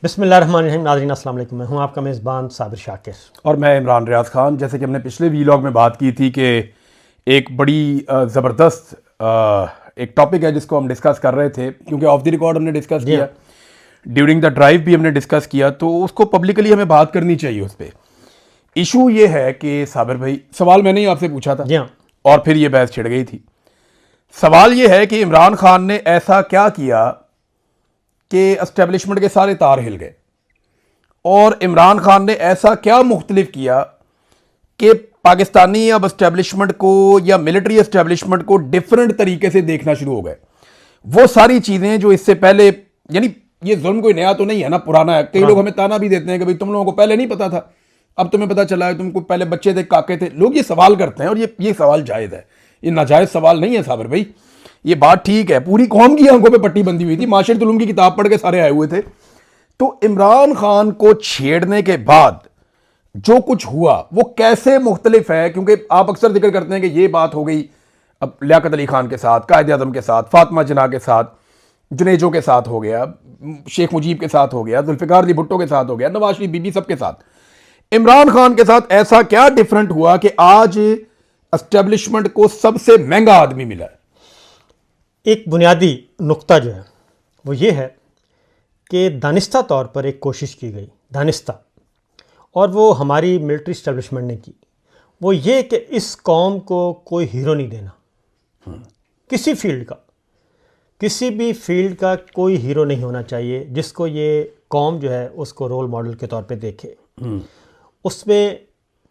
बिस्मिल्लाहिर्रहमानिर्रहीम। नाज़रीन अस्सलाम वालेकुम। मैं हूं आपका मेज़बान साबिर शाकिर और मैं इमरान रियाज खान। जैसे कि हमने पिछले वीलॉग में बात की थी कि एक बड़ी ज़बरदस्त एक टॉपिक है जिसको हम डिस्कस कर रहे थे, क्योंकि ऑफ द रिकॉर्ड हमने डिस्कस किया, ड्यूरिंग द ड्राइव भी हमने डिस्कस किया, तो उसको पब्लिकली हमें बात करनी चाहिए उस पर। इशू ये है कि साबिर भाई, सवाल मैंने ही आपसे पूछा था जी हाँ। और फिर ये बहस छिड़ गई थी। सवाल ये है कि इमरान खान ने ऐसा क्या किया कि एस्टेब्लिशमेंट के सारे तार हिल गए, और इमरान खान ने ऐसा क्या मुख्तलिफ किया कि पाकिस्तानी अब एस्टेब्लिशमेंट को या मिलिट्री एस्टेब्लिशमेंट को डिफरेंट तरीके से देखना शुरू हो गए। वो सारी चीज़ें जो इससे पहले, यानी ये जुल्म कोई नया तो नहीं है ना, पुराना है। कई लोग हमें ताना भी देते हैं कि भाई तुम लोगों को पहले नहीं पता था, अब तुम्हें पता चला है, तुमको पहले बच्चे थे, काके थे। लोग ये सवाल करते हैं और ये सवाल जायज़ है, ये नाजायज़ सवाल नहीं है साबिर भाई। ये बात ठीक है, पूरी कौम की आंखों पे पट्टी बंधी हुई थी, माशरतुल उलूम की किताब पढ़ के सारे आए हुए थे। तो इमरान खान को छेड़ने के बाद जो कुछ हुआ वो कैसे मुख्तलिफ है, क्योंकि आप अक्सर जिक्र करते हैं कि ये बात हो गई अब लियाकत अली खान के साथ, कायद आज़म के साथ, फातिमा जिन्ना के साथ, जुनेजो के साथ हो गया, शेख मुजीब के साथ हो गया, जुल्फ़िकार अली भुट्टो के साथ हो गया, नवाज शरीफ बीबी सबके साथ। इमरान खान के साथ ऐसा क्या डिफरेंट हुआ कि आज एस्टेब्लिशमेंट को सबसे महंगा आदमी मिला है? एक बुनियादी नुक्ता जो है वो ये है कि दानिस्ता तौर पर एक कोशिश की गई, दानिस्ता, और वो हमारी मिलिट्री इस्टेब्लिशमेंट ने की, वो ये कि इस कौम को कोई हीरो नहीं देना। किसी फील्ड का, किसी भी फील्ड का कोई हीरो नहीं होना चाहिए जिसको ये कौम जो है उसको रोल मॉडल के तौर पे देखे। उसमें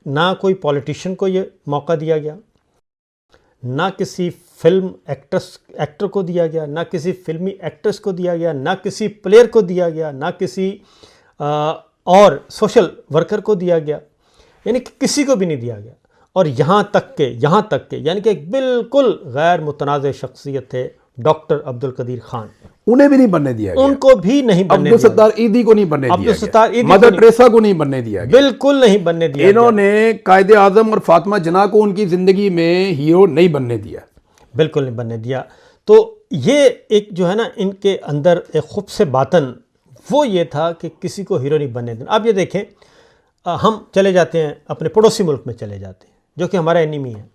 ना कोई पॉलिटिशियन को ये मौका दिया गया, ना किसी फिल्म एक्टर को दिया गया, ना किसी फिल्मी एक्ट्रेस को दिया गया, ना किसी प्लेयर को दिया गया, ना किसी और सोशल वर्कर को दिया गया, यानी कि किसी को भी नहीं दिया गया। और यहाँ तक के यानी कि एक बिल्कुल गैर मुतनाज़ शख्सियत थे डॉक्टर अब्दुल कदीर खान, उन्हें भी नहीं बनने दिया गया, उनको भी नहीं बनने दिया, अब्दुल सत्तार ईदी को नहीं बनने दिया गया, मदर टेरेसा को नहीं बनने दिया गया, बिल्कुल नहीं बनने दिया। इन्होंने कायदे आज़म और फातिमा जिन्ना को उनकी जिंदगी में हीरो नहीं बनने दिया, बिल्कुल नहीं बनने दिया। तो ये एक जो है ना, इनके अंदर एक खूब से बातन वो ये था कि किसी को हीरो नहीं बनने देना। अब ये देखें, हम चले जाते हैं अपने पड़ोसी मुल्क में, चले जाते हैं जो कि हमारा एनिमी है,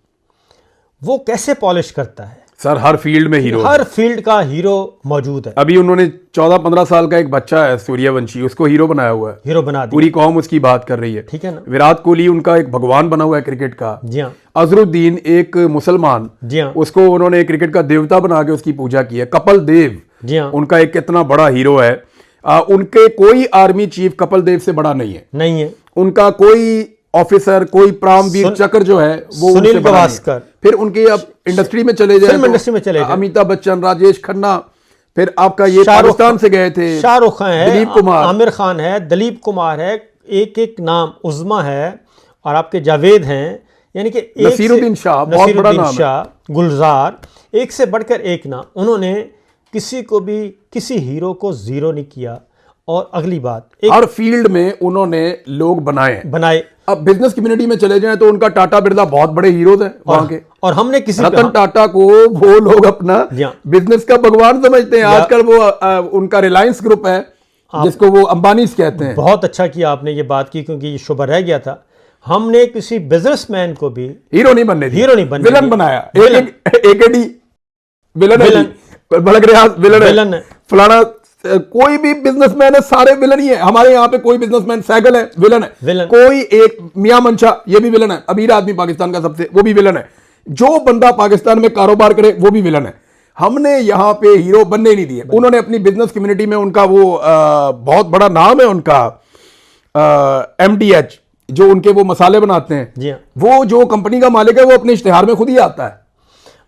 वो कैसे पॉलिश करता है सर, हर फील्ड में हीरो, हर फील्ड का हीरो मौजूद है। अभी उन्होंने 14-15 साल का एक बच्चा है सूर्यवंशी, उसको हीरो बनाया हुआ है, हीरो बना दिया, पूरी कौम उसकी बात कर रही है, ठीक है ना। विराट कोहली उनका एक भगवान बना हुआ है क्रिकेट का। जी हाँ। अजरुद्दीन एक मुसलमान, जी हाँ, उसको उन्होंने क्रिकेट का देवता बना के उसकी पूजा की है। कपिल देव, जी हाँ, उनका एक कितना बड़ा हीरो है। उनके कोई आर्मी चीफ कपिल देव से बड़ा नहीं है, नहीं है। उनका कोई ऑफिसर, कोई प्रामवीर चक्र जो है वो सुनील गावस्कर। फिर उनके अब इंडस्ट्री में चले जाए, इंडस्ट्री में चले जाए, अमिताभ बच्चन, राजेश खन्ना, फिर आपका ये पाकिस्तान से गए थे शाहरुख खान है, दिलीप कुमार, आमिर खान है, दिलीप कुमार है, एक एक नाम, उज़मा है, और आपके जावेद हैं, यानी कि नसीरुद्दीन शाह, बहुत बड़ा नाम है, गुलजार, एक से बढ़कर एक नाम। उन्होंने किसी को भी, किसी हीरो को जीरो नहीं किया। और अगली बात, हर फील्ड में उन्होंने लोग बनाए। अब बिजनेस कम्युनिटी में चले जाएं तो उनका टाटा बिरला बहुत बड़े हीरोज हैं वहां के, और हमने किसी रतन टाटा को वो लोग अपना बिजनेस का भगवान समझते हैं। आजकल वो उनका रिलायंस ग्रुप है जिसको वो अंबानी कहते हैं। बहुत अच्छा किया आपने ये बात की, क्योंकि ये शुभ रह गया था। हमने किसी बिजनेसमैन को भी हीरो नहीं बनने दिया, विलन बनाया। एकेडी विलन, विलन है, फलाना कोई भी बिजनेसमैन है, सारे विलन ही है। हमारे यहाँ पे कोई बिजनेसमैन, सैगल है, विलन है, कोई एक मियां मंशा, ये भी विलन है, अमीर आदमी पाकिस्तान का सबसे, वो भी विलन है, जो बंदा पाकिस्तान में कारोबार करे वो भी विलन है। हमने यहाँ पे हीरो बनने नहीं दिए। उन्होंने अपनी बिजनेस कम्युनिटी में, उनका वो बहुत बड़ा नाम है उनका, MDH, जो उनके वो मसाले बनाते हैं, वो जो कंपनी का मालिक है वो अपने इश्तिहार में खुद ही आता है।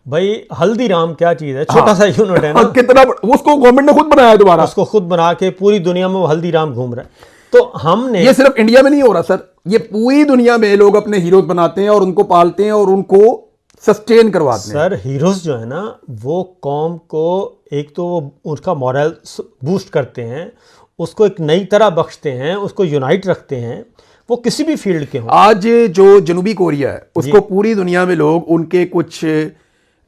भाई हल्दीराम क्या चीज है, छोटा सा यूनिट है ना, कितना उसको गवर्नमेंट ने खुद बनाया, दोबारा उसको खुद बना के पूरी दुनिया में वो हल्दीराम घूम रहा है। तो हमने, ये सिर्फ इंडिया में नहीं हो रहा सर, ये पूरी दुनिया में लोग अपने हीरोज बनाते हैं और उनको पालते हैं और उनको सस्टेन करवाते हैं। सर हीरोज जो है ना, वो कौम को एक तो वो उसका मॉरल बूस्ट करते हैं, उसको एक नई तरह बख्शते हैं, उसको यूनाइट रखते हैं, वो किसी भी फील्ड के हों। आज जो जनूबी कोरिया है उसको पूरी दुनिया में लोग उनके कुछ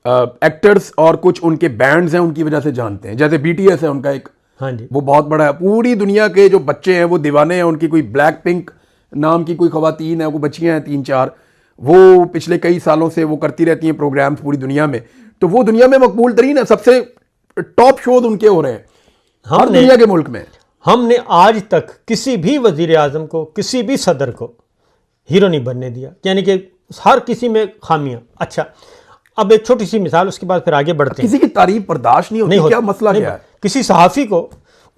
एक्टर्स और कुछ उनके बैंड्स हैं उनकी वजह से जानते हैं। जैसे BTS है उनका एक हाँ जी। वो बहुत बड़ा है। पूरी दुनिया के जो बच्चे हैं वो दीवाने हैं उनकी। कोई ब्लैक पिंक नाम की कोई खवातीन है, वो बच्चियां हैं 3-4, वो पिछले कई सालों से वो करती रहती हैं प्रोग्राम्स पूरी दुनिया में। तो वो दुनिया में मकबूल तरीन है, सबसे टॉप शोज उनके हो रहे हैं हर दुनिया के मुल्क में। हमने आज तक किसी भी वजीर आजम को, किसी भी सदर को हीरो नहीं बनने दिया, यानी कि हर किसी में खामियां। अच्छा, अब एक छोटी सी मिसाल, उसके बाद फिर आगे बढ़ते हैं। किसी की तारीफ बर्दाश्त नहीं होती, क्या मसला क्या है? किसी सहाफ़ी को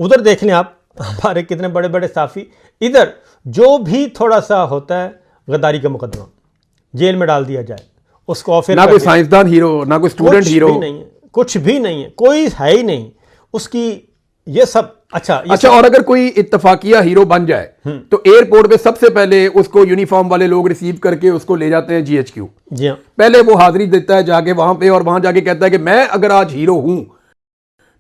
उधर देख लें आप, हमारे कितने बड़े बड़े सहाफ़ी, इधर जो भी थोड़ा सा होता है गद्दारी का मुकदमा, जेल में डाल दिया जाए उसको। फिर ना कोई साइंसदान हीरो, ना कोई स्टूडेंट हीरो, कुछ भी नहीं है, कोई है ही नहीं उसकी, ये सब। अच्छा, और अगर कोई इत्तफाकिया हीरो बन जाए तो एयरपोर्ट पे सबसे पहले उसको यूनिफॉर्म वाले लोग रिसीव करके उसको ले जाते हैं GHQ। जी हाँ। पहले वो हाजिरी देता है जाके वहां पे, और वहां जाके कहता है कि मैं अगर आज हीरो हूं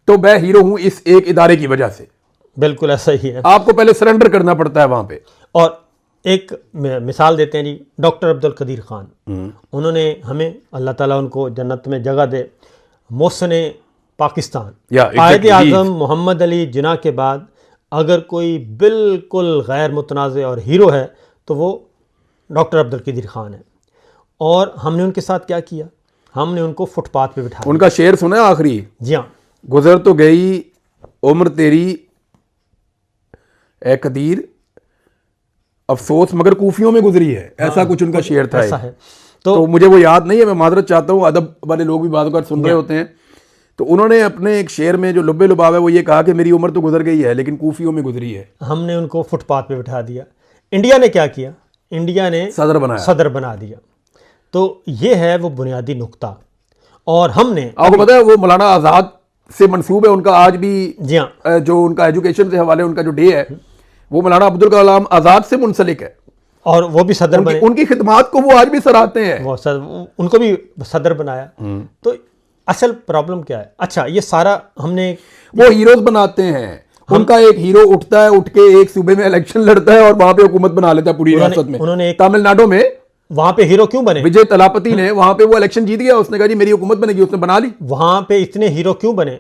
तो मैं हीरो हूं इस एक इदारे की वजह से। बिल्कुल ऐसा ही है, आपको पहले सरेंडर करना पड़ता है वहां पे। और एक मिसाल देते हैं जी, डॉक्टर अब्दुल कदीर खान, उन्होंने हमें, अल्लाह ताला उनको जन्नत में जगह दे, मोहसिन पाकिस्तान, कायद आज़म मोहम्मद अली जिन्ना के बाद अगर कोई बिल्कुल गैर मुतनाज़ और हीरो है तो वो डॉक्टर अब्दुल कदीर खान है। और हमने उनके साथ क्या किया, हमने उनको फुटपाथ पे बिठाया। उनका शेर सुना है आखिरी? जी हाँ। गुजर तो गई उम्र तेरी ए कदीर, अफसोस मगर कूफियों में गुजरी है। ऐसा कुछ उनका शेर था। ऐसा है। तो मुझे वो याद नहीं है, मैं माजरत चाहता हूँ, अदब वाले लोग भी बात कर सुन रहे होते हैं। तो उन्होंने अपने एक शेर में जो लुब्बे लुबाव है वो ये कहा कि मेरी उम्र तो गुजर गई है लेकिन कूफियों में गुजरी है। हमने उनको फुटपाथ पे बिठा दिया। इंडिया ने क्या किया, इंडिया ने सदर बना दिया। तो ये है वो बुनियादी नुक्ता। और हमने, आपको पता है वो मौलाना आज़ाद से मंसूब है उनका आज भी। जी हाँ। जो उनका एजुकेशन से हवाले उनका जो डे है वो मौलाना अब्दुल कलाम आज़ाद से मुंसलिक है, और वो भी सदर बने। उनकी खिदमात को वो आज भी सराहते हैं। उनको भी सदर बनाया। तो असल प्रॉब्लम क्या है? अच्छा, ये सारा हमने, वो हीरोज बनाते हैं। उनका एक हीरो उठता है, उठ के एक सूबे में इलेक्शन लड़ता है और वहां पे हुकूमत बना लेता है पूरी रियासत में। उन्होंने तमिलनाडु में वहां पे हीरो क्यों बने? विजय तलापति ने वहां पे वो इलेक्शन जीत गया, उसने कहा जी मेरी हुकूमत बनेगी, उसने बना ली। वहां पे इतने हीरो क्यों बने?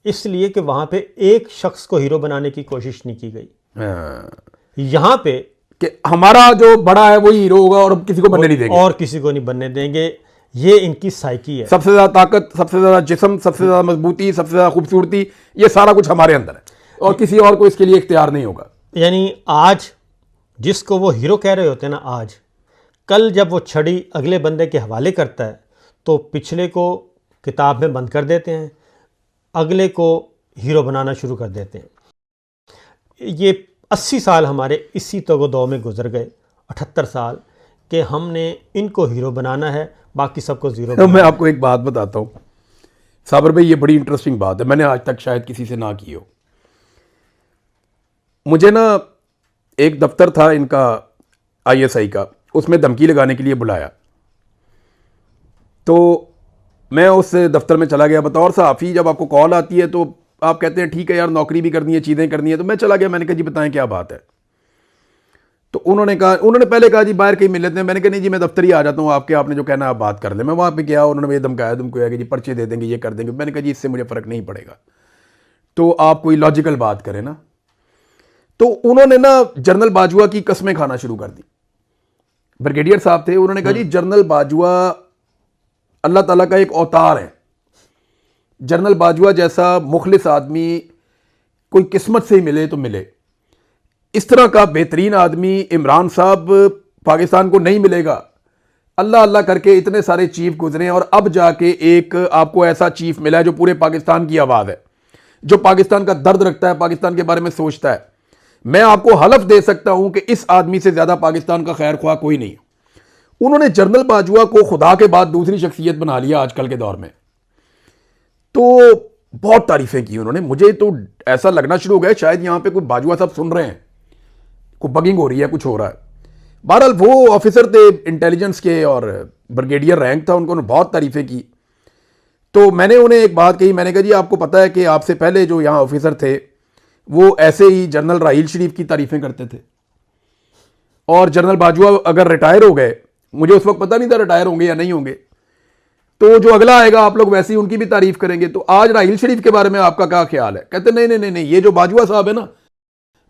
इसलिए कि वहां पे एक शख्स को हीरो बनाने की कोशिश नहीं की गई। यहां पे कि हमारा जो बड़ा है वही हीरो होगा और किसी को बनने नहीं देंगे, और किसी को नहीं बनने देंगे। ये इनकी साइकी है। सबसे ज्यादा ताकत, सबसे ज्यादा जिस्म, सबसे ज्यादा मजबूती, सबसे ज्यादा खूबसूरती, ये सारा कुछ हमारे अंदर है और किसी और को इसके लिए इख्तियार नहीं होगा। यानी आज जिसको वो हीरो कह रहे होते हैं ना, आज कल जब वो छड़ी अगले बंदे के हवाले करता है तो पिछले को किताब में बंद कर देते हैं, अगले को हीरो बनाना शुरू कर देते हैं। ये 80 साल हमारे इसी तगो-दो में गुजर गए, 78 साल कि हमने इनको हीरो बनाना है, बाकी सबको जीरो। तो मैं आपको एक बात बताता हूँ साबर भाई, ये बड़ी इंटरेस्टिंग बात है, मैंने आज तक शायद किसी से ना की हो। मुझे ना एक दफ्तर था इनका ISI का, उसमें धमकी लगाने के लिए बुलाया। तो मैं उस दफ्तर में चला गया। बतौर सहाफ़ी जब आपको कॉल आती है तो आप कहते हैं ठीक है यार, नौकरी भी करनी है, चीज़ें करनी है। तो मैं चला गया, मैंने कहा जी बताएं क्या बात है। तो उन्होंने पहले कहा जी बाहर कहीं मिल लेते हैं। मैंने कहा नहीं जी मैं दफ्तर ही आ जाता हूँ, आपने जो कहना है आप बात कर लें। मैं वहाँ पे गया, उन्होंने मुझे धमकाया कि जी पर्चे दे देंगे, ये कर देंगे। मैंने कहा जी इससे मुझे फ़र्क नहीं पड़ेगा, तो आप कोई लॉजिकल बात करें ना। तो उन्होंने ना जनरल बाजवा की कस्में खाना शुरू कर दी। ब्रिगेडियर साहब थे, उन्होंने कहा जी जनरल बाजवा अल्लाह ताला का एक अवतार है, जनरल बाजवा जैसा मुखलिस आदमी कोई किस्मत से ही मिले तो मिले, इस तरह का बेहतरीन आदमी इमरान साहब पाकिस्तान को नहीं मिलेगा। अल्लाह अल्लाह करके इतने सारे चीफ गुजरे और अब जाके एक आपको ऐसा चीफ मिला है जो पूरे पाकिस्तान की आवाज़ है, जो पाकिस्तान का दर्द रखता है, पाकिस्तान के बारे में सोचता है। मैं आपको हलफ दे सकता हूं कि इस आदमी से ज़्यादा पाकिस्तान का खैर ख्वाह कोई नहीं। उन्होंने जनरल बाजवा को खुदा के बाद दूसरी शख्सियत बना लिया आजकल के दौर में। तो बहुत तारीफें की उन्होंने। मुझे तो ऐसा लगना शुरू हो गया शायद यहां पे कोई बाजवा साहब सुन रहे हैं, कोई बगिंग हो रही है, कुछ हो रहा है। बहरहाल वो ऑफिसर थे इंटेलिजेंस के और ब्रिगेडियर रैंक था, उनको बहुत तारीफें की। तो मैंने उन्हें एक बात कही, मैंने कहा जी आपको पता है कि आपसे पहले जो यहाँ ऑफिसर थे वो ऐसे ही जनरल राहील शरीफ की तारीफें करते थे, और जनरल बाजवा अगर रिटायर हो गए, मुझे उस वक्त पता नहीं था रिटायर होंगे या नहीं होंगे, तो जो अगला आएगा आप लोग वैसे ही उनकी भी तारीफ करेंगे। तो आज राहील शरीफ के बारे में आपका क्या ख्याल है? कहते नहीं नहीं नहीं नहीं, ये जो बाजवा साहब है ना,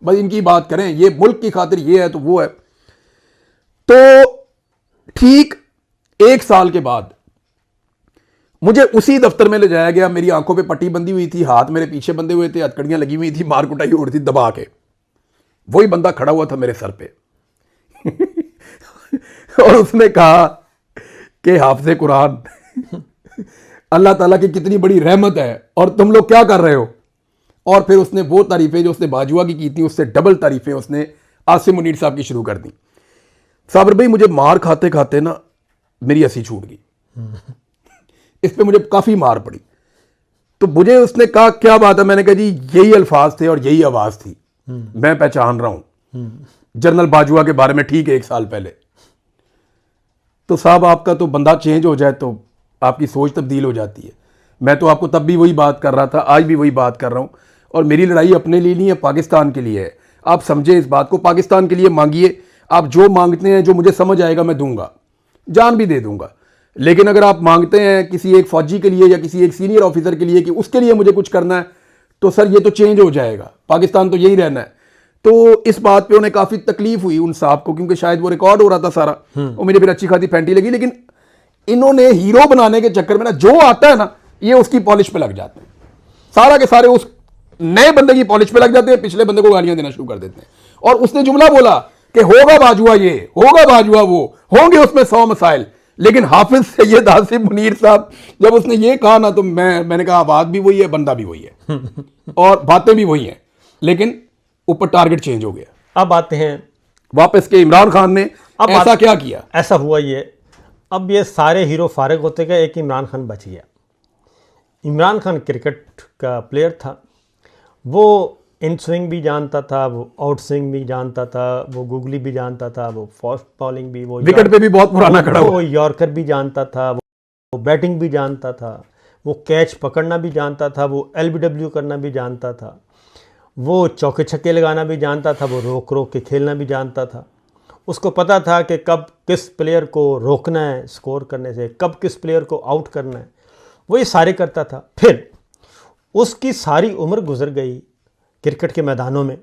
बस इनकी बात करें, ये मुल्क की खातिर ये है तो वो है। तो ठीक 1 साल के बाद मुझे उसी दफ्तर में ले जाया गया। मेरी आंखों पे पट्टी बंधी हुई थी, हाथ मेरे पीछे बंधे हुए थे, हथकड़ियां लगी हुई थी, मार कुटाई हो रही थी दबा के। वही बंदा खड़ा हुआ था मेरे सर पे और उसने कहा कि हाफिज़े कुरान, अल्लाह ताला की कितनी बड़ी रहमत है और तुम लोग क्या कर रहे हो। और फिर उसने वो तारीफें जो उसने बाजवा की थी उससे डबल तारीफें उसने आसिम मुनीर साहब की शुरू कर दी। साबर भाई, मुझे मार खाते खाते ना मेरी हंसी छूट गई। इस पे मुझे काफी मार पड़ी। तो मुझे उसने कहा क्या बात है? मैंने कहा जी यही अल्फाज थे और यही आवाज थी, मैं पहचान रहा हूं जनरल बाजवा के बारे में ठीक 1 साल पहले। तो साहब आपका तो बंदा चेंज हो जाए तो आपकी सोच तब्दील हो जाती है। मैं तो आपको तब भी वही बात कर रहा था, आज भी वही बात कर रहा हूं। और मेरी लड़ाई अपने लिए नहीं है, पाकिस्तान के लिए है। आप समझे इस बात को, पाकिस्तान के लिए मांगिए। आप जो मांगते हैं, जो मुझे समझ आएगा मैं दूंगा, जान भी दे दूंगा। लेकिन अगर आप मांगते हैं किसी एक फौजी के लिए या किसी एक सीनियर ऑफिसर के लिए कि उसके लिए मुझे कुछ करना है, तो सर ये तो चेंज हो जाएगा, पाकिस्तान तो यही रहना है। तो इस बात पे उन्हें काफी तकलीफ हुई उन साहब को, क्योंकि शायद वो रिकॉर्ड हो रहा था सारा, और मुझे फिर अच्छी खासी फैंटी लगी। लेकिन इन्होंने हीरो बनाने के चक्कर में ना, जो आता है ना ये उसकी पॉलिश पे लग जाते हैं, सारा के सारे उस नए बंदे की पॉलिश पे लग जाते हैं, पिछले बंदे को गालियां देना शुरू कर देते हैं। और उसने जुमला बोला कि होगा बाजुआ ये, होगा बाजुआ वो, होंगे उसमें 100 मसाइल। लेकिन हाफिज सैयद आसिम मुनीर साहब जब उसने ये कहा ना, तो मैंने कहा बात भी वही है, बंदा भी वही है और बातें भी वही हैं, लेकिन ऊपर टारगेट चेंज हो गया। अब आते हैं वापस के इमरान खान ने ऐसा क्या किया? ऐसा हुआ ये, अब ये सारे हीरो फारिग होते गए, एक इमरान खान बच गया। इमरान खान क्रिकेट का प्लेयर था, वो इन स्विंग भी जानता था, वो आउट स्विंग भी जानता था, वो गुगली भी जानता था, वो फास्ट बॉलिंग भी, वो विकेट पे भी बहुत पुराना खड़ा हुआ, वो यॉर्कर भी जानता था, वो बैटिंग भी जानता था, वो कैच पकड़ना भी जानता था, वो LBW करना भी जानता था, वो चौके छक्के लगाना भी जानता था, वो रोक रोक के खेलना भी जानता था। उसको पता था कि कब किस प्लेयर को रोकना है स्कोर करने से, कब किस प्लेयर को आउट करना है, वो ये सारे करता था। फिर उसकी सारी उम्र गुजर गई क्रिकेट के मैदानों में,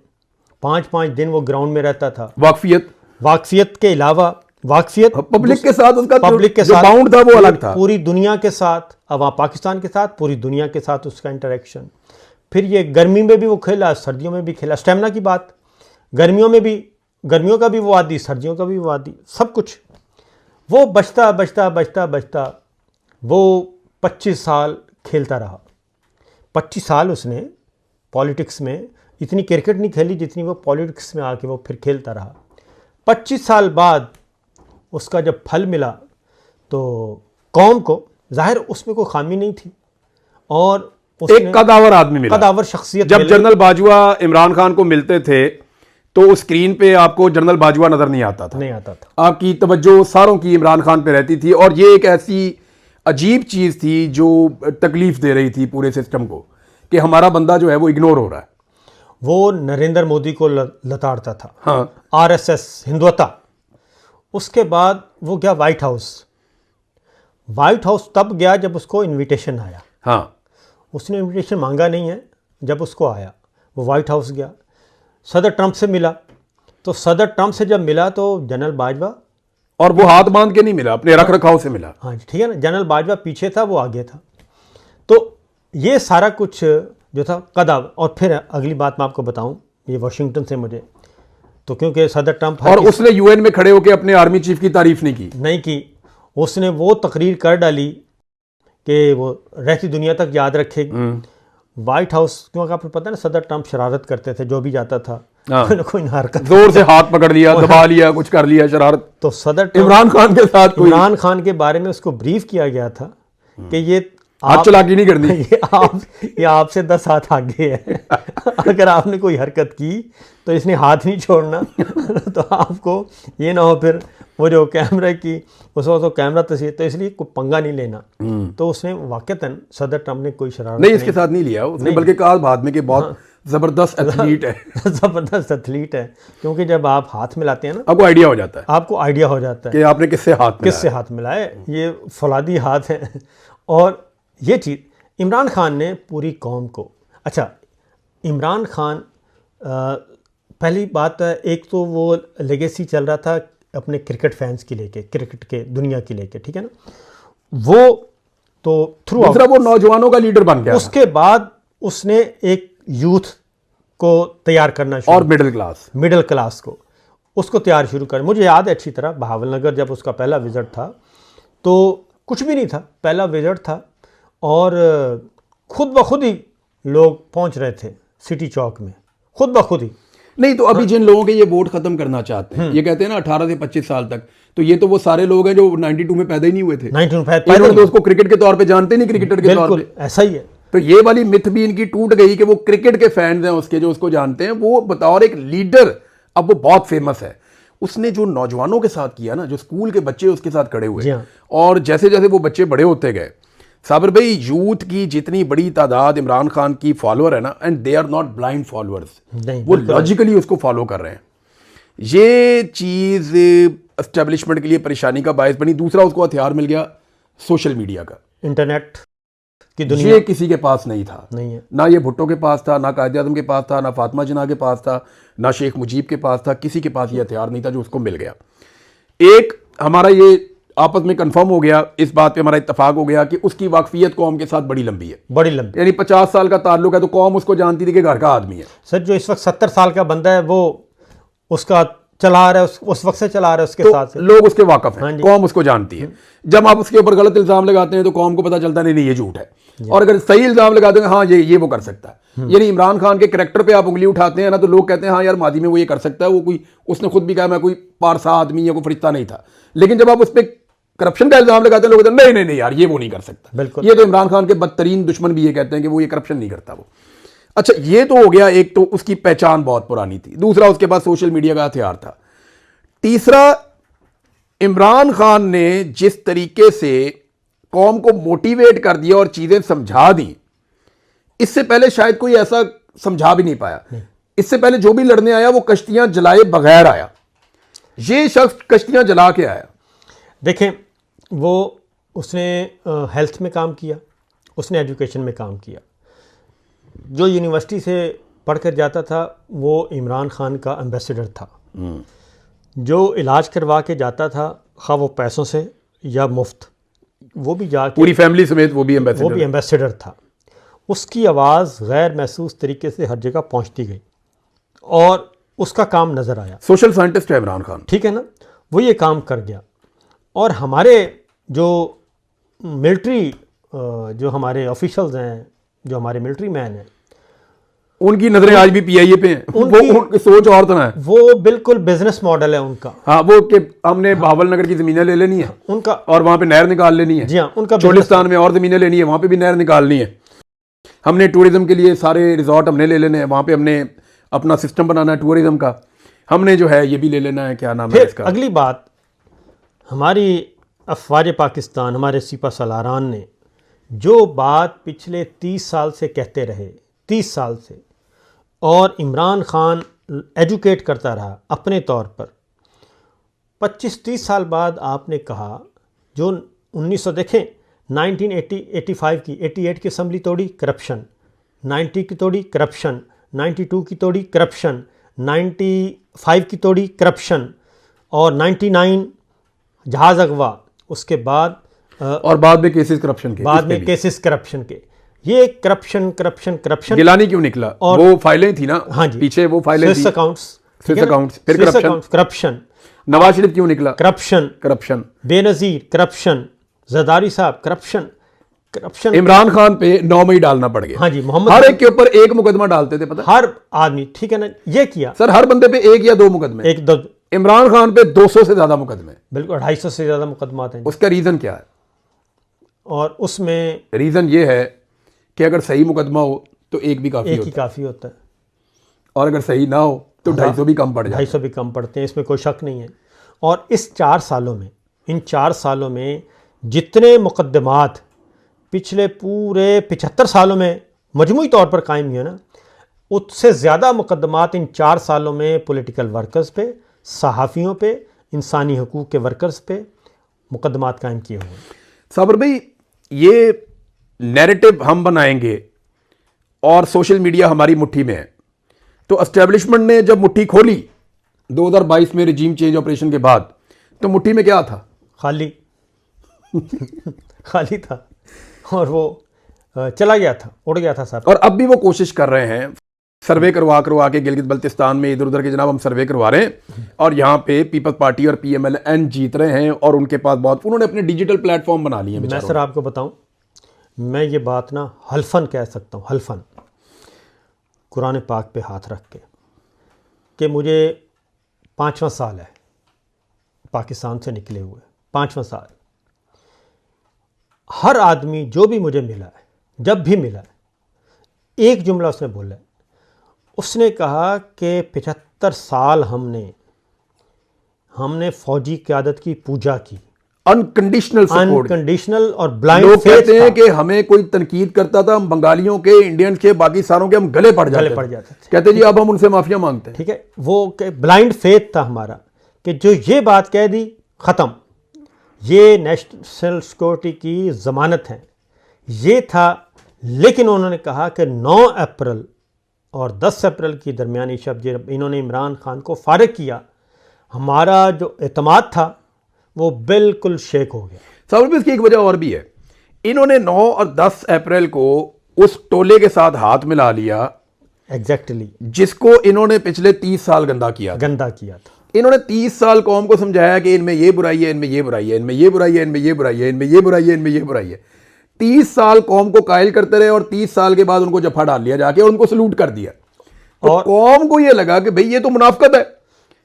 5-5 दिन वो ग्राउंड में रहता था। वाकफियत के अलावा वाकफियत पब्लिक के साथ, उसका पब्लिक के साथ बाउंड था वो अलग था, पूरी दुनिया के साथ, अब वहाँ पाकिस्तान के साथ पूरी दुनिया के साथ उसका इंटरेक्शन। फिर ये गर्मी में भी वो खेला, सर्दियों में भी खेला। स्टेमिना की बात, गर्मियों का भी वो आदी, सर्दियों का भी वो आदी, सब कुछ। वो बचता बचता बचता बचता वो 25 साल खेलता रहा। 25 साल उसने पॉलिटिक्स में इतनी क्रिकेट नहीं खेली जितनी वो पॉलिटिक्स में आके वो फिर खेलता रहा। 25 साल बाद उसका जब फल मिला तो कौम को जाहिर उसमें कोई खामी नहीं थी और एक कदावर आदमी मिला, कदावर शख्सियत। जब जनरल बाजवा इमरान खान को मिलते थे तो उस स्क्रीन पे आपको जनरल बाजवा नजर नहीं आता था, आपकी तवज्जो सारों की इमरान खान पे रहती थी। और ये एक ऐसी अजीब चीज थी जो तकलीफ दे रही थी पूरे सिस्टम को कि हमारा बंदा जो है वो इग्नोर हो रहा है। वो नरेंद्र मोदी को लताड़ता था, हाँ, RSS हिंदुत्व। उसके बाद वो गया व्हाइट हाउस तब गया जब उसको इनविटेशन आया। हाँ, उसने इनविटेशन मांगा नहीं है, जब उसको आया वो व्हाइट हाउस गया, सदर ट्रंप से मिला। तो सदर ट्रंप से जब मिला तो जनरल बाजवा, और वो हाथ बांध के नहीं मिला, अपने रख रखाव से मिला। हाँ जी, ठीक है ना, जनरल बाजवा पीछे था, वो आगे था। तो ये सारा कुछ जो था कदाव। और फिर अगली बात मैं आपको बताऊं, ये वाशिंगटन से मुझे तो, क्योंकि सदर ट्रंप और उसने UN में खड़े होकर अपने आर्मी चीफ की तारीफ नहीं की। उसने वो तकरीर कर डाली कि वो रहती दुनिया तक याद रखेगी। व्हाइट हाउस, क्योंकि आपको पता है ना सदर ट्रंप शरारत करते थे, जो भी जाता था कोई हरकत, जोर से हाथ पकड़ लिया, दबा लिया, कुछ कर लिया, शरारत। तो सदर इमरान खान के साथ इमरान खान के बारे में उसको ब्रीफ किया गया था कि ये हाथ चलाकी नहीं करनी, ये आपसे 10 हाथ आगे है। अगर आपने कोई हरकत की तो इसने हाथ नहीं छोड़ना। तो आपको ये ना हो फिर वो जो कैमरे की उस वक्त तो कैमरा तस्वीर, तो इसलिए कोई पंगा नहीं लेना। तो उसने वाकईतन सदर ट्रंप ने कोई शरारत नहीं इसके साथ नहीं लिया उसने, बल्कि कहा बाद में कि बहुत जबरदस्त एथलीट है, ज़बरदस्त एथलीट है, क्योंकि जब आप हाथ मिलाते हैं ना, आपको आइडिया हो जाता है आपको आइडिया हो जाता है कि आपने किससे हाथ मिलाया। किससे हाथ मिलाए, ये फौलादी हाथ है। और ये चीज़ इमरान खान ने पूरी कौम को, अच्छा इमरान खान पहली बात है, एक तो वो लेगेसी चल रहा था अपने क्रिकेट फैंस की लेके, क्रिकेट के दुनिया की लेके, ठीक है ना, वो तो थ्रू दूसरा वो नौजवानों का लीडर बन गया उसके बाद उसने एक यूथ को तैयार करना शुरू, और मिडिल क्लास को उसको तैयार शुरू कर। मुझे याद है अच्छी तरह, बहावलनगर जब उसका पहला विज़िट था तो कुछ भी नहीं था, पहला विज़िट था और खुद ब खुद ही लोग पहुंच रहे थे सिटी चौक में, खुद ब खुद ही। नहीं तो अभी जिन लोगों के ये वोट खत्म करना चाहते हैं, ये कहते हैं ना 18 से 25 साल तक, तो ये तो वो सारे लोग हैं जो 92 में पैदा ही नहीं हुए थे। 92 इन्होंने तो उसको क्रिकेट के तौर पे जानते नहीं, क्रिकेटर के तौर पे। ऐसा ही है। तो ये वाली मिथ भी इनकी टूट गई कि वो क्रिकेट के फैंस हैं उसके, जो उसको जानते हैं। वो बतौर एक लीडर अब वो बहुत फेमस है। उसने जो नौजवानों के साथ किया ना, जो स्कूल के बच्चे उसके साथ खड़े हुए, और जैसे जैसे वो बच्चे बड़े होते गए, साबिर भाई, यूथ की जितनी बड़ी तादाद इमरान खान की फॉलोअर है ना, and they are not blind followers, वो लॉजिकली उसको फॉलो कर रहे हैं। ये चीज़ एस्टेब्लिशमेंट के लिए परेशानी का बायस बनी। दूसरा, उसको हथियार मिल गया सोशल मीडिया का, इंटरनेट की दुनिया। ये किसी के पास नहीं था, नहीं है, ना ये भुट्टो के पास था, ना कायद आज़म के पास था, ना फातिमा जिन्ना के पास था, ना शेख मुजीब के पास था, किसी के पास ये हथियार नहीं था जो उसको मिल गया। एक हमारा ये आपस में कंफर्म हो गया, इस बात पे हमारा इत्तेफाक हो गया कि उसकी वाकफियत कौम के साथ बड़ी लंबी है, बड़ी लंबी, यानी 50 साल का ताल्लुक है, तो कौम उसको जानती थी कि घर का आदमी है। सर जो इस वक्त 70 साल का बंदा है वो उसका चला रहा है, उस वक्त से चला रहा है उसके तो साथ से। लोग उसके वाकफ हैं, हाँ जी। कौम उसको जानती है। जब आप उसके ऊपर गलत इल्जाम लगाते हैं तो कौम को पता चलता नहीं ये झूठ है, और अगर सही इल्जाम लगाते हैं हाँ ये वो कर सकता है। यानी इमरान खान के कैरेक्टर पे आप उंगली उठाते हैं ना, तो लोग कहते हैं हाँ यार मादी में वो ये कर सकता है, वो कोई, उसने खुद भी कहा मैं कोई पारसा आदमी या कोई फरिश्ता नहीं था। लेकिन जब आप उस पर करप्शन का इल्जाम लगाते हैं, लोग कहते हैं नहीं यार ये वो नहीं कर सकता। बिल्कुल, ये तो इमरान खान के बदतरीन दुश्मन भी ये कहते हैं कि वो ये करप्शन नहीं करता वो। अच्छा, ये तो हो गया, एक तो उसकी पहचान बहुत पुरानी थी। दूसरा, उसके पास सोशल मीडिया का हथियार था। तीसरा, इमरान खान ने जिस तरीके से कौम को मोटिवेट कर दिया और चीजें समझा दी, इससे पहले शायद कोई ऐसा समझा भी नहीं पाया। इससे पहले जो भी लड़ने आया वो कश्तियां जलाए बगैर आया, ये शख्स कश्तियां जला के आया। देखें, वो उसने हेल्थ में काम किया, उसने एजुकेशन में काम किया। जो यूनिवर्सिटी से पढ़कर जाता था वो इमरान खान का एम्बेसडर था। जो इलाज करवा के जाता था, खा वो पैसों से या मुफ्त, वो भी जाके पूरी फैमिली समेत वो भी एम्बेसडर था। उसकी आवाज़ गैर महसूस तरीके से हर जगह पहुंचती गई और उसका काम नज़र आया। सोशल साइंटिस्ट है इमरान खान, ठीक है ना, वो ये काम कर गया। और हमारे जो मिलिट्री, जो हमारे ऑफिशियल्स हैं, जो हमारे मिलिट्री मैन हैं, उनकी नजरें आज भी पीआईए पे हैं। उनकी सोच और तरह है, वो बिल्कुल बिजनेस मॉडल है उनका। हाँ, वो कि हमने बहावलनगर की जमीनें ले लेनी है उनका, और वहां पे नहर निकाल लेनी है। जी हाँ, उनका चोलिस्तान में और जमीनें लेनी है, वहां पे भी नहर निकालनी है। हमने टूरिज्म के लिए सारे रिजॉर्ट हमने ले लेने हैं, वहां पे हमने अपना सिस्टम बनाना है टूरिज्म का। हमने जो है ये भी ले लेना है, क्या नाम है इसका। अगली बात, हमारी अफवाज पाकिस्तान, हमारे सिपा सलारान ने जो बात पिछले 30 साल से कहते रहे, 30 साल से, और इमरान खान एजुकेट करता रहा अपने तौर पर, 25-30 साल बाद आपने कहा, जो 1900 देखें 1985 की 88 की असम्बली तोड़ी, करप्शन, 90 की तोड़ी, करप्शन, 92 की तोड़ी, करप्शन, 95 की तोड़ी, करप्शन, और 99 जहाज अगवा, उसके बाद और बाद में केसेस करप्शन के, बाद में केसेस करप्शन के। ये करप्शन गिलानी क्यों निकला, और वो फाइलें थी ना, हाँ जी, पीछे वो फाइलें थी, स्विस अकाउंट्स, फिर करप्शन, नवाज शरीफ क्यों निकला, करप्शन, बेनजीर करप्शन, जरदारी साहब करप्शन, इमरान खान पे 9 मई डालना पड़ गया। हाँ जी, मोहम्मद, हर एक के ऊपर एक मुकदमा डालते थे, पता, हर आदमी, ठीक है ना, ये किया सर, हर बंदे पे 1 या 2 मुकदमे, 1-2, इमरान खान पे 200 से ज्यादा मुकदमे, बिल्कुल 250 से ज्यादा मुकदमा हैं। उसका रीजन क्या है? और उसमें रीजन ये है कि अगर सही मुकदमा हो तो एक भी काफी होता है, और अगर सही ना हो तो 250 भी कम पड़ जाए, 250 भी कम पड़ते हैं, इसमें कोई शक नहीं है। और इस 4 सालों में, इन 4 सालों में जितने मुकदमात पिछले पूरे 75 सालों में मजमूई तौर पर कायम हुए ना, उससे ज़्यादा मुकदमात इन 4 सालों में पॉलिटिकल वर्कर्स पे, सहाफ़ियों पे, इंसानी हकूक़ के वर्कर्स पे मुकदमात कायम किए हुए हैं। साबर भाई, ये नैरेटिव हम बनाएंगे और सोशल मीडिया हमारी मुट्ठी में है, तो एस्टेब्लिशमेंट ने जब मुट्ठी खोली 2022 में रिजीम चेंज ऑपरेशन के बाद, तो मुट्ठी में क्या था? खाली खाली था और वो चला गया था, उड़ गया था साहब। और अब भी वो कोशिश कर रहे हैं, सर्वे करवा के गिलगित बल्तिस्तान में इधर उधर के जनाब हम सर्वे करवा रहे हैं, और यहाँ पे पीपल्स पार्टी और PMLN जीत रहे हैं, और उनके पास बहुत, उन्होंने अपने डिजिटल प्लेटफॉर्म बना लिए हैं। मैं सर आपको बताऊं, मैं ये बात ना हल्फन कह सकता हूँ, हल्फन, कुरान पाक पे हाथ रख के, कि मुझे 5वां साल है पाकिस्तान से निकले हुए, 5वां साल। हर आदमी जो भी मुझे मिला है, जब भी मिला है, एक जुमला उसने बोला है, उसने कहा कि 75 साल हमने फौजी क़यादत की पूजा की, अनकंडीशनल सपोर्ट, अनकंडीशनल और ब्लाइंड लोग फेथ कहते हैं था। कि हमें कोई तनकीद करता था, हम बंगालियों के, इंडियंस के, बाकी सारों के हम गले पड़ जाते थे। कहते जी अब हम उनसे माफिया मांगते हैं। ठीक है, वो ब्लाइंड फेथ था हमारा, कि जो ये बात कह दी ख़त्म, ये नेशनल सिक्योरिटी की ज़मानत है, ये था। लेकिन उन्होंने कहा कि 9 अप्रैल और 10 अप्रैल की दरमियानी शब जब इन्होंने इमरान खान को फारिग किया, हमारा जो एतमाद था वो बिल्कुल शेक हो गया। साहब इसकी एक वजह और भी है, इन्होंने 9 और 10 अप्रैल को उस टोले के साथ हाथ मिला लिया, एग्जैक्टली, जिसको इन्होंने पिछले 30 साल गंदा किया था। इन्होंने 30 साल कौम को समझाया कि इनमें ये बुराई है, इनमें ये बुराई है, इनमें ये बुराई है, इनमें ये बुराई है, इनमें ये बुराई है, इनमें ये बुराई है। 30 साल कौम को कायल करते रहे, और 30 साल के बाद उनको जफा डाल लिया जाके और उनको सलूट कर दिया। और कौम को ये लगा कि भाई ये तो मुनाफकत है,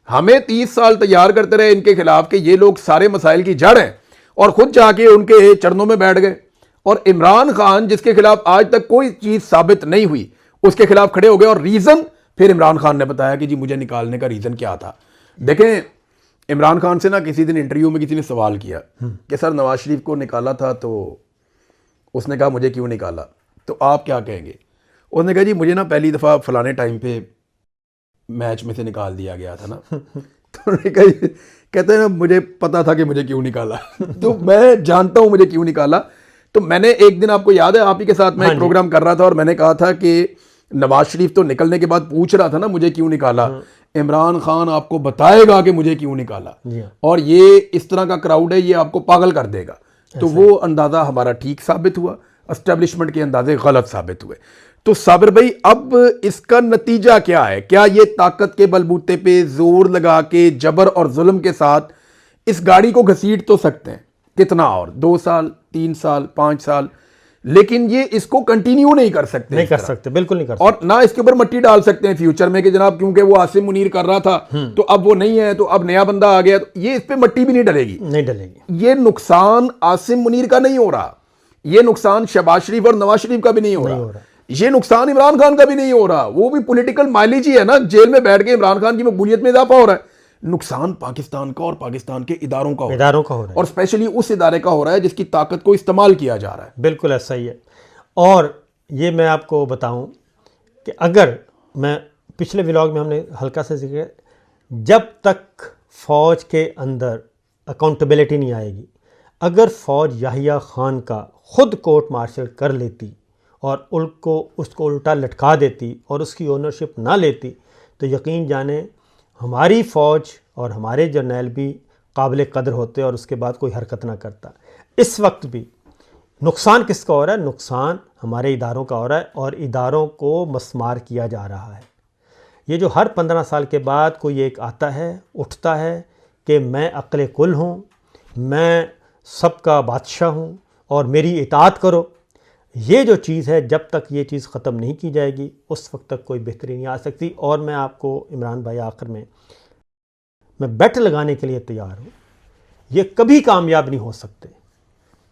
हमें 30 साल तैयार करते रहे इनके खिलाफ कि ये लोग सारे मसाइल की जड़ हैं, और खुद जाके उनके चरणों में बैठ गए। और इमरान खान, जिसके खिलाफ आज तक कोई चीज साबित नहीं हुई, उसके खिलाफ खड़े हो गए। और रीजन फिर इमरान खान ने बताया कि जी मुझे निकालने का रीजन क्या था। देखें, इमरान खान से ना किसी दिन इंटरव्यू में किसी ने सवाल किया कि सर नवाज शरीफ को निकाला था, तो उसने कहा मुझे क्यों निकाला, तो आप क्या कहेंगे? उसने कहा जी मुझे ना पहली दफ़ा फलाने टाइम पे मैच में से निकाल दिया गया था ना। तो उन्होंने कहा, कहते हैं ना मुझे पता था कि मुझे क्यों निकाला। तो मैं जानता हूं मुझे क्यों निकाला। तो मैंने एक दिन, आपको याद है, आप ही के साथ मैं एक प्रोग्राम कर रहा था और मैंने कहा था कि नवाज शरीफ तो निकलने के बाद पूछ रहा था ना मुझे क्यों निकाला, इमरान खान आपको बताएगा कि मुझे क्यों निकाला, और ये इस तरह का क्राउड है, ये आपको पागल कर देगा। तो वो अंदाजा हमारा ठीक साबित हुआ, एस्टेब्लिशमेंट के अंदाजे गलत साबित हुए। तो साबिर भाई, अब इसका नतीजा क्या है? क्या ये ताकत के बलबूते पे जोर लगा के जबर और जुल्म के साथ इस गाड़ी को घसीट तो सकते हैं, कितना और 2 साल, 3 साल, 5 साल, लेकिन ये इसको कंटिन्यू नहीं कर सकते, बिल्कुल नहीं कर सकते, और ना इसके ऊपर मट्टी डाल सकते हैं फ्यूचर में कि जनाब क्योंकि वो आसिम मुनीर कर रहा था तो अब वो नहीं है, तो अब नया बंदा आ गया, तो ये इस पे मट्टी भी नहीं डलेगी। ये नुकसान आसिम मुनीर का नहीं हो रहा, ये नुकसान शहबाज शरीफ और नवाज शरीफ का भी नहीं हो रहा, ये नुकसान इमरान खान का भी नहीं हो रहा। वो भी पॉलिटिकल माइलेज ही है ना, जेल में बैठ के इमरान खान की मकबूलियत में इजाफा हो रहा है। नुकसान पाकिस्तान का और पाकिस्तान के इदारों का हो रहा है, और स्पेशली उस इदारे का हो रहा है जिसकी ताकत को इस्तेमाल किया जा रहा है। बिल्कुल ऐसा ही है। और ये मैं आपको बताऊं कि अगर मैं पिछले व्लॉग में हमने हल्का सा जिक्र, जब तक फ़ौज के अंदर अकाउंटेबिलिटी नहीं आएगी, अगर फ़ौज याहिया खान का खुद कोर्ट मार्शल कर लेती और उसको उल्टा लटका देती और उसकी ओनरशिप ना लेती, तो यकीन जाने हमारी फ़ौज और हमारे जर्नैल भी काबिल कदर होते और उसके बाद कोई हरकत ना करता। इस वक्त भी नुकसान किसका हो रहा है? नुकसान हमारे इदारों का हो रहा है, और इदारों को मस्मार किया जा रहा है। ये जो हर 15 साल के बाद कोई एक आता है, उठता है कि मैं अक्ल कुल हूँ, मैं सबका बादशाह हूँ और मेरी इताअत करो, ये जो चीज़ है, जब तक ये चीज़ ख़त्म नहीं की जाएगी उस वक्त तक कोई बेहतरी नहीं आ सकती। और मैं आपको इमरान भाई, आखिर में मैं बेट लगाने के लिए तैयार हूँ, ये कभी कामयाब नहीं हो सकते,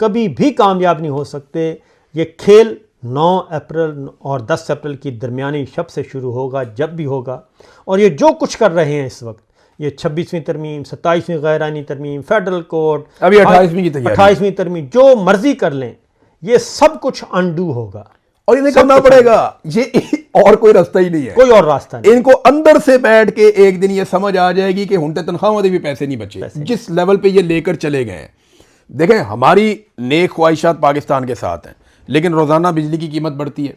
कभी भी कामयाब नहीं हो सकते। ये खेल 9 अप्रैल और 10 अप्रैल की दरमियानी शब से शुरू होगा, जब भी होगा। और ये जो कुछ कर रहे हैं इस वक्त, ये 26वीं तरमीम, 27वीं गैरानी तरमीम, फेडरल कोर्ट, अभी 28वीं की तैयारी, 28वीं तरमीम, जो मर्जी कर लें, ये सब कुछ अनडू होगा। और इन्हें करना पड़ेगा, ये और कोई रास्ता ही नहीं है, कोई और रास्ता नहीं। इनको अंदर से बैठ के एक दिन ये समझ आ जाएगी कि हुंटे तनख्वाह में भी पैसे नहीं बचे, जिस लेवल पे ये लेकर चले गए हैं। देखें, हमारी नेक ख्वाहिशात पाकिस्तान के साथ हैं, लेकिन रोजाना बिजली की कीमत बढ़ती है।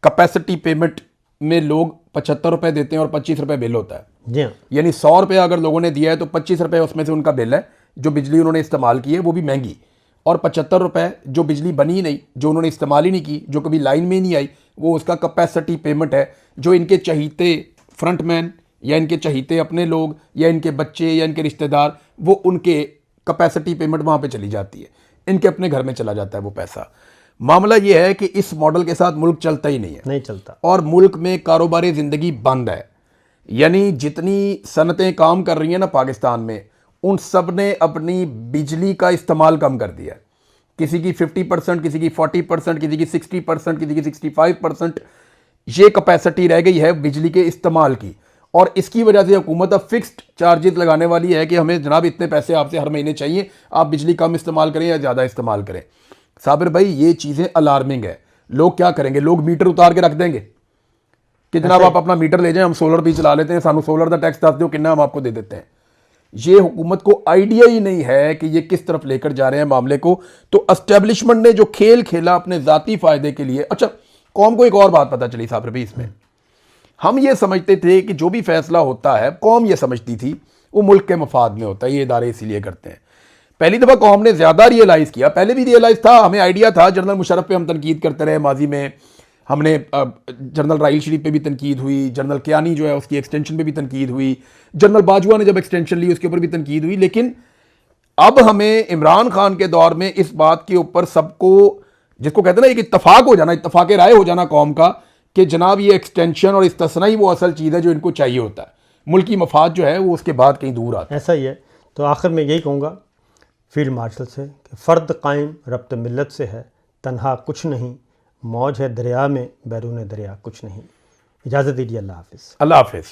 कैपेसिटी पेमेंट में लोग 75 रुपए देते हैं और 25 रुपए बिल होता है। जी हाँ, यानी 100 रुपये अगर लोगों ने दिया है तो 25 रुपये उसमें से उनका बिल है, जो बिजली उन्होंने इस्तेमाल की है वो भी महंगी, और 75 रुपये जो बिजली बनी ही नहीं, जो उन्होंने इस्तेमाल ही नहीं की, जो कभी लाइन में नहीं आई, वो उसका कैपेसिटी पेमेंट है, जो इनके चहीते फ्रंटमैन या इनके चहीते अपने लोग या इनके बच्चे या इनके रिश्तेदार, वो उनके कैपेसिटी पेमेंट वहाँ पे चली जाती है, इनके अपने घर में चला जाता है वो पैसा। मामला ये है कि इस मॉडल के साथ मुल्क चलता ही नहीं है, नहीं चलता, और मुल्क में कारोबारी ज़िंदगी बंद है। यानी जितनी सनतें काम कर रही हैं ना पाकिस्तान में, उन सब ने अपनी बिजली का इस्तेमाल कम कर दिया है। किसी की 50%, किसी की 40%, किसी की 60%, किसी की 65%, ये कैपेसिटी रह गई है बिजली के इस्तेमाल की। और इसकी वजह से हुकूमत अब फिक्स्ड चार्जेस लगाने वाली है कि हमें जनाब इतने पैसे आपसे हर महीने चाहिए, आप बिजली कम इस्तेमाल करें या ज़्यादा इस्तेमाल करें। साबिर भाई, ये चीज़ें अलार्मिंग है। लोग क्या करेंगे? लोग मीटर उतार के रख देंगे कि जनाब आप अपना मीटर ले जाएं, हम सोलर भी चला लेते हैं, सानू सोलर का टैक्स दस दो कितना हम आपको दे देते हैं। ये हुकूमत को आइडिया ही नहीं है कि ये किस तरफ लेकर जा रहे हैं मामले को। तो एस्टेब्लिशमेंट ने जो खेल खेला अपने ज़ाती फ़ायदे के लिए। अच्छा, कौम को एक और बात पता चली साबिर भाई, इसमें हम ये समझते थे कि जो भी फैसला होता है, कौम ये समझती थी वो मुल्क के मफाद में होता है, ये इदारे इसीलिए करते हैं। पहली दफ़ा कौम ने ज़्यादा रियलाइज़ किया, पहले भी रियलाइज़ था, हमें आइडिया था, जनरल मुशर्रफ पे हम तनकीद करते रहे माजी में, हमने जनरल राइल शरीफ पे भी तनकीद हुई, जनरल कियानी जो है उसकी एक्सटेंशन पे भी तनकीद हुई, जनरल बाजवा ने जब एक्सटेंशन ली उसके ऊपर भी तनकीद हुई। लेकिन अब हमें इमरान खान के दौर में इस बात के ऊपर सबको, जिसको कहते हैं ना, एक इत्तफाक हो जाना, इत्तफाक राय हो जाना कौम का, कि जनाब ये एक्सटेंशन और इस्तिस्ना ही वो असल चीज़ है जो इनको चाहिए होता है। मुल्की मफाद जो है वो उसके बाद कहीं दूर आता है। ऐसा ही है। तो आखिर में यही कहूँगा फील्ड मार्शल से कि फ़र्द कायम रब्त मिल्लत से है, तन्हा कुछ नहीं, मौज है दरिया में बैरून दरिया कुछ नहीं। इजाज़त दीजिए, अल्लाह हाफ़िज़। अल्लाह हाफिज़।